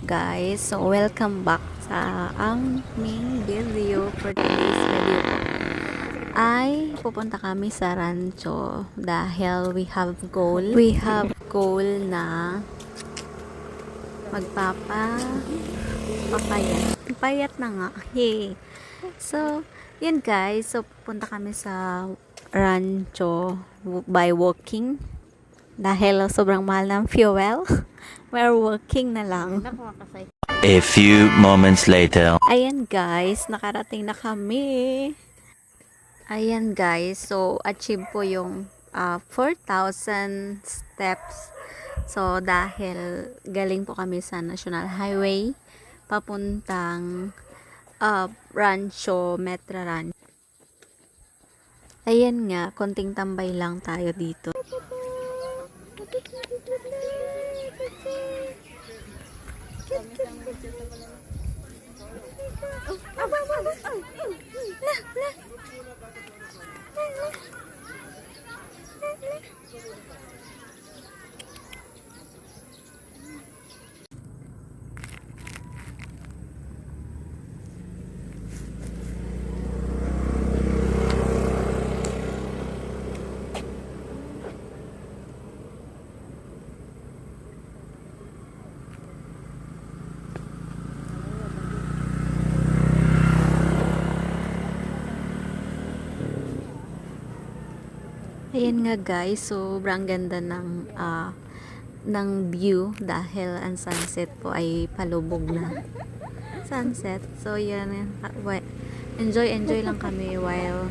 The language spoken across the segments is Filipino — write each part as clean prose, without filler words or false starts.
Guys, so welcome back sa aming video. For today's video po ay pupunta kami sa rancho dahil we have goal na papayat na nga. Hey. So yan guys, so pupunta kami sa rancho by walking dahil sobrang mahal ng fuel. We're walking na lang. A few moments later. Ayan guys, nakarating na kami. Ayan guys, so achieve po yung 4,000 steps. So dahil galing po kami sa National Highway papuntang Rancho Metra Rancho. Ayan nga, konting tambay lang tayo dito. Ayan nga guys, sobrang ganda ng view dahil ang sunset po ay palubog na sunset. So yan, enjoy lang kami while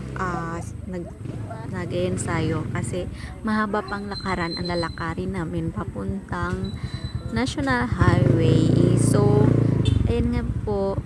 nag-ensayo kasi mahaba pang lakaran ang lalakarin namin papuntang National Highway. So ayan nga po,